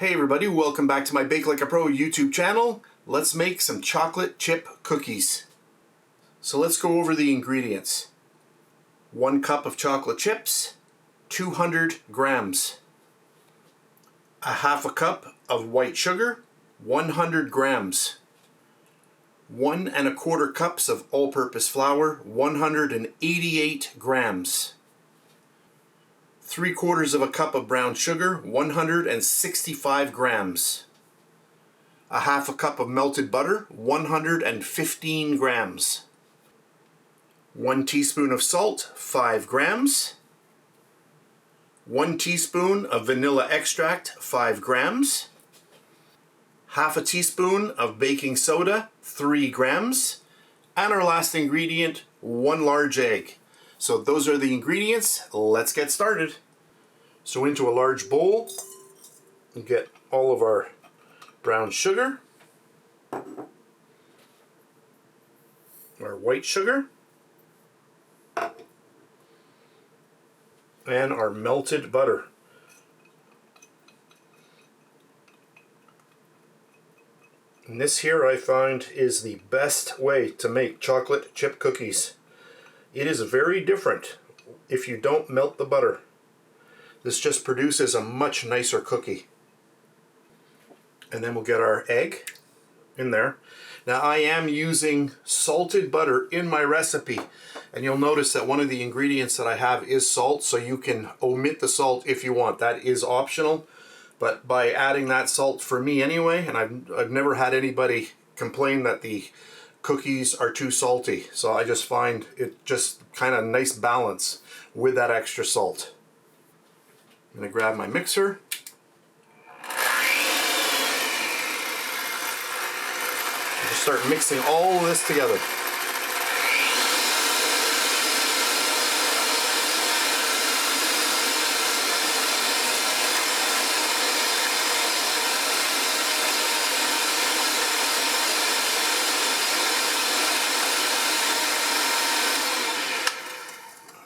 Hey everybody, welcome back to my BakeLikeAPro YouTube channel. Let's make some chocolate chip cookies. So let's go over the ingredients. 1 cup of chocolate chips, 200 grams. A half a cup of white sugar, 100 grams. 1 1/4 cups of all-purpose flour, 188 grams. 3/4 of a cup of brown sugar, 165 grams. A half a cup of melted butter, 115 grams. 1 teaspoon of salt, 5 grams. 1 teaspoon of vanilla extract, 5 grams. Half a teaspoon of baking soda, 3 grams. And our last ingredient, 1 large egg. So those are the ingredients. Let's get started. So into a large bowl, we get all of our brown sugar, our white sugar, and our melted butter. And this here I find is the best way to make chocolate chip cookies. It is very different if you don't melt the butter. This just produces a much nicer cookie. And then we'll get our egg in there. Now I am using salted butter in my recipe, and you'll notice that one of the ingredients that I have is salt, so you can omit the salt if you want. That is optional, but by adding that salt for me anyway, and I've never had anybody complain that the cookies are too salty, so I just find it just kind of nice balance with that extra salt. I'm going to grab my mixer. Just start mixing all of this together.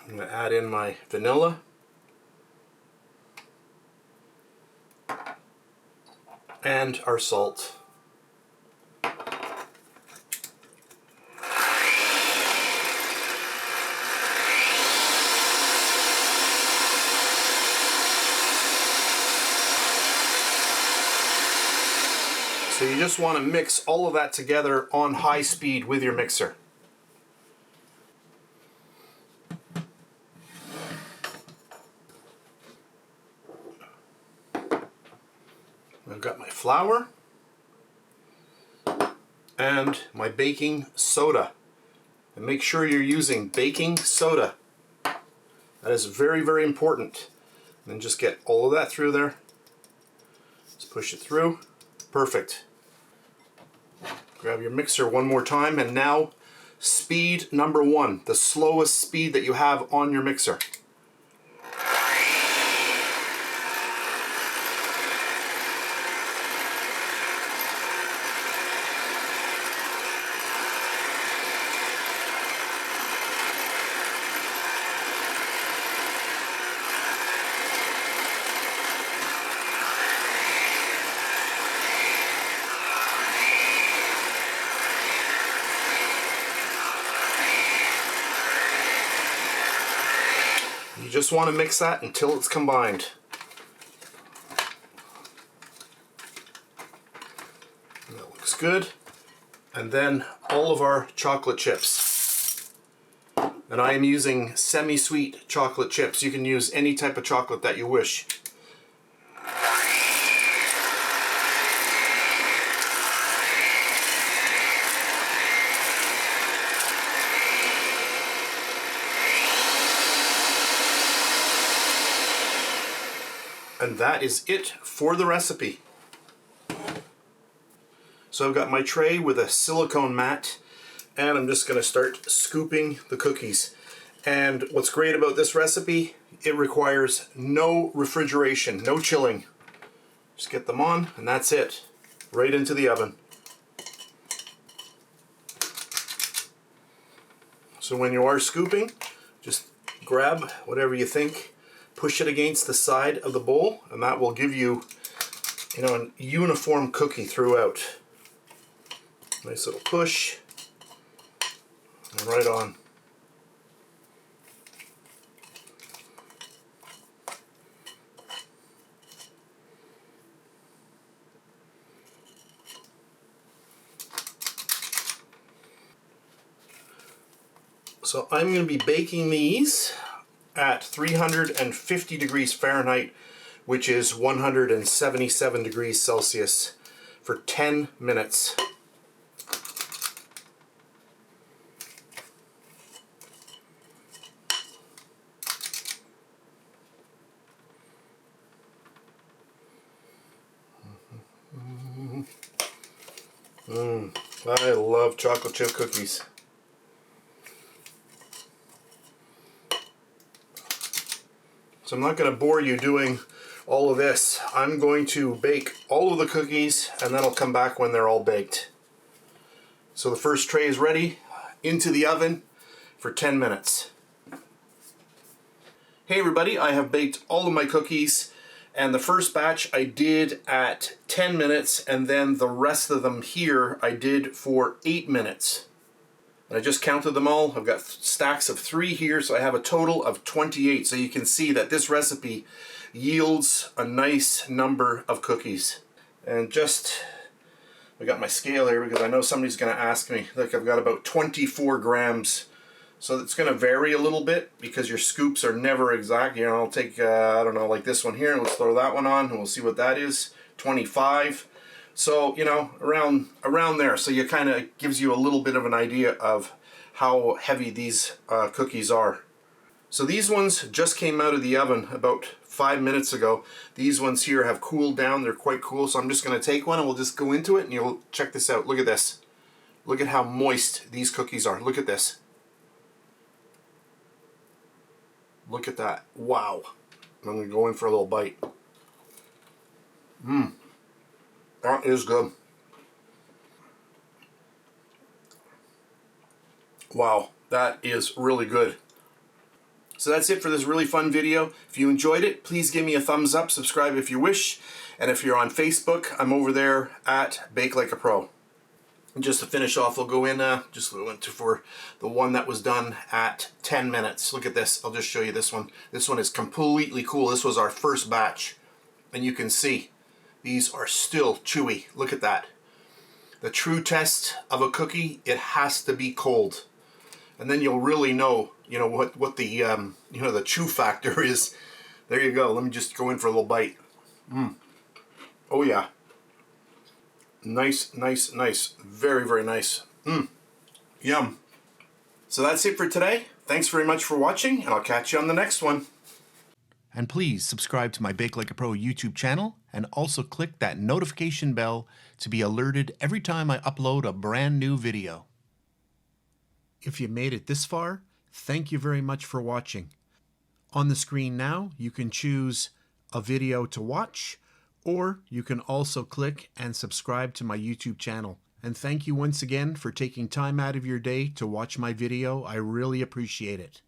I'm going to add in my vanilla. And our salt. So you just want to mix all of that together on high speed with your mixer. I've got my flour and my baking soda. And make sure you're using baking soda. That is very, very important. And then just get all of that through there. Just push it through. Perfect. Grab your mixer one more time, and now speed number 1, the slowest speed that you have on your mixer. You just want to mix that until it's combined. That looks good. And then all of our chocolate chips. And I am using semi-sweet chocolate chips. You can use any type of chocolate that you wish. And that is it for the recipe. So I've got my tray with a silicone mat, and I'm just going to start scooping the cookies. And what's great about this recipe, it requires no refrigeration, no chilling. Just get them on, and that's it. Right into the oven. So when you are scooping, just grab whatever you think, push it against the side of the bowl, and that will give you you know, a uniform cookie throughout. Nice little push, and right on. So I'm going to be baking these at 350 degrees Fahrenheit, which is 177 degrees Celsius, for 10 minutes. I love chocolate chip cookies. So I'm not going to bore you doing all of this. I'm going to bake all of the cookies and then I'll come back when they're all baked. So the first tray is ready, into the oven for 10 minutes. Hey everybody, I have baked all of my cookies, and the first batch I did at 10 minutes, and then the rest of them here I did for 8 minutes. And I just counted them all. I've got stacks of 3 here, so I have a total of 28. So you can see that this recipe yields a nice number of cookies. And I got my scale here because I know somebody's going to ask me. Look, I've got about 24 grams. So it's going to vary a little bit because your scoops are never exact. You know, I'll take, I don't know, like this one here. Let's throw that one on and we'll see what that is. 25. So, you know, around there. So you kind of gives you a little bit of an idea of how heavy these cookies are. So these ones just came out of the oven about 5 minutes ago. These ones here have cooled down. They're quite cool. So I'm just going to take one and we'll just go into it and you'll check this out. Look at this. Look at how moist these cookies are. Look at this. Look at that. Wow. I'm going to go in for a little bite. That is good. Wow, that is really good. So that's it for this really fun video. If you enjoyed it, please give me a thumbs up, subscribe if you wish, and if you're on Facebook, I'm over there at BakeLikeAPro. And just to finish off, we'll go in, for the one that was done at 10 minutes. Look at this. I'll just show you this one. This one is completely cool. This was our first batch. And you can see these are still chewy. Look at that. The true test of a cookie, it has to be cold. And then you'll really know, you know, what the, the chew factor is. There you go. Let me just go in for a little bite. Oh yeah. Nice, nice, nice. Very, very nice. Yum. So that's it for today. Thanks very much for watching, and I'll catch you on the next one. And please subscribe to my BakeLikeAPro YouTube channel, and also click that notification bell to be alerted every time I upload a brand new video. If you made it this far, thank you very much for watching. On the screen now, you can choose a video to watch, or you can also click and subscribe to my YouTube channel. And thank you once again for taking time out of your day to watch my video. I really appreciate it.